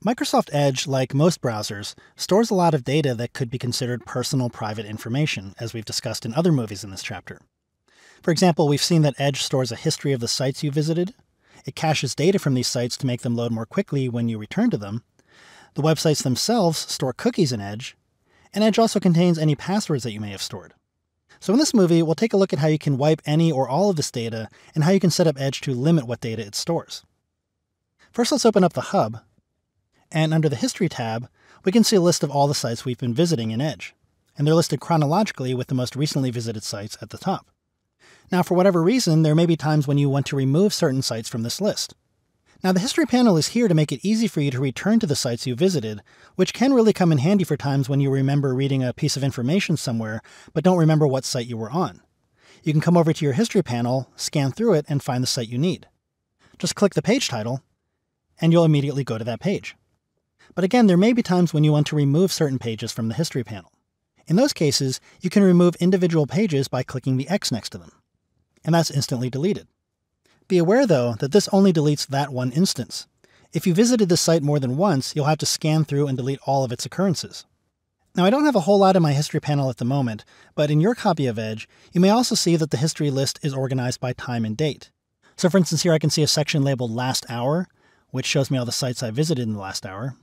Microsoft Edge, like most browsers, stores a lot of data that could be considered personal private information, as we've discussed in other movies in this chapter. For example, we've seen that Edge stores a history of the sites you visited. It caches data from these sites to make them load more quickly when you return to them. The websites themselves store cookies in Edge, and Edge also contains any passwords that you may have stored. So in this movie, we'll take a look at how you can wipe any or all of this data and how you can set up Edge to limit what data it stores. First, let's open up the hub. And under the History tab, we can see a list of all the sites we've been visiting in Edge, and they're listed chronologically with the most recently visited sites at the top. Now, for whatever reason, there may be times when you want to remove certain sites from this list. Now, the History panel is here to make it easy for you to return to the sites you visited, which can really come in handy for times when you remember reading a piece of information somewhere, but don't remember what site you were on. You can come over to your History panel, scan through it, and find the site you need. Just click the page title, and you'll immediately go to that page. But again, there may be times when you want to remove certain pages from the History panel. In those cases, you can remove individual pages by clicking the X next to them, and that's instantly deleted. Be aware, though, that this only deletes that one instance. If you visited this site more than once, you'll have to scan through and delete all of its occurrences. Now, I don't have a whole lot in my History panel at the moment, but in your copy of Edge, you may also see that the History list is organized by time and date. So for instance, here I can see a section labeled Last Hour, which shows me all the sites I visited in the last hour.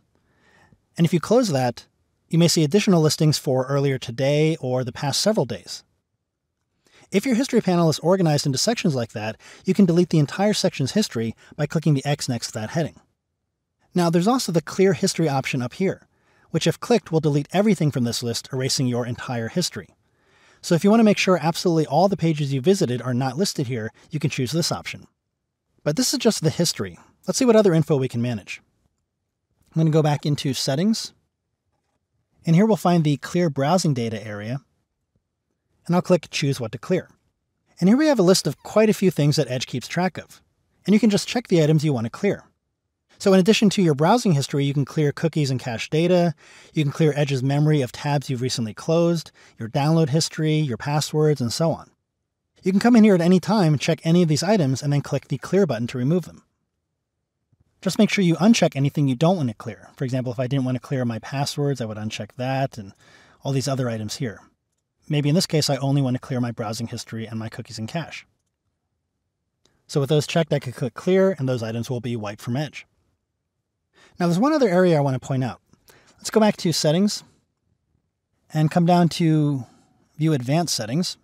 And if you close that, you may see additional listings for earlier today or the past several days. If your History panel is organized into sections like that, you can delete the entire section's history by clicking the X next to that heading. Now, there's also the Clear History option up here, which if clicked will delete everything from this list, erasing your entire history. So if you want to make sure absolutely all the pages you visited are not listed here, you can choose this option. But this is just the history. Let's see what other info we can manage. I'm going to go back into Settings, and here we'll find the Clear Browsing Data area, and I'll click Choose What to Clear. And here we have a list of quite a few things that Edge keeps track of, and you can just check the items you want to clear. So in addition to your browsing history, you can clear cookies and cache data, you can clear Edge's memory of tabs you've recently closed, your download history, your passwords, and so on. You can come in here at any time, check any of these items, and then click the Clear button to remove them. Just make sure you uncheck anything you don't want to clear. For example, if I didn't want to clear my passwords, I would uncheck that and all these other items here. Maybe in this case, I only want to clear my browsing history and my cookies and cache. So with those checked, I could click Clear, and those items will be wiped from Edge. Now there's one other area I want to point out. Let's go back to Settings and come down to View Advanced Settings.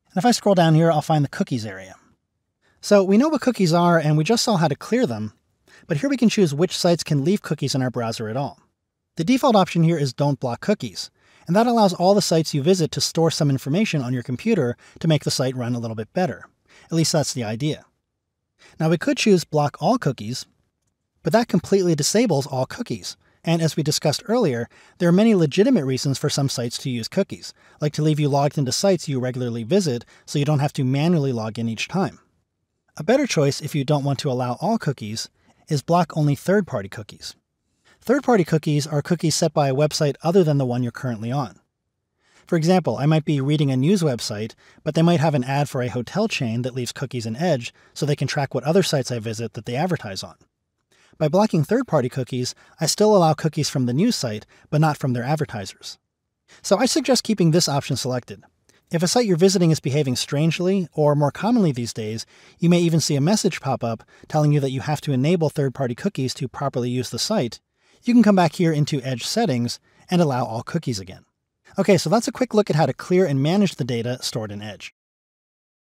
And if I scroll down here, I'll find the Cookies area. So we know what cookies are, and we just saw how to clear them, but here we can choose which sites can leave cookies in our browser at all. The default option here is Don't Block Cookies, and that allows all the sites you visit to store some information on your computer to make the site run a little bit better. At least that's the idea. Now we could choose Block All Cookies, but that completely disables all cookies. And as we discussed earlier, there are many legitimate reasons for some sites to use cookies, like to leave you logged into sites you regularly visit so you don't have to manually log in each time. A better choice, if you don't want to allow all cookies, is block only third-party cookies. Third-party cookies are cookies set by a website other than the one you're currently on. For example, I might be reading a news website, but they might have an ad for a hotel chain that leaves cookies in Edge so they can track what other sites I visit that they advertise on. By blocking third-party cookies, I still allow cookies from the news site, but not from their advertisers. So I suggest keeping this option selected. If a site you're visiting is behaving strangely, or more commonly these days, you may even see a message pop up telling you that you have to enable third-party cookies to properly use the site, you can come back here into Edge Settings and allow all cookies again. Okay, so that's a quick look at how to clear and manage the data stored in Edge.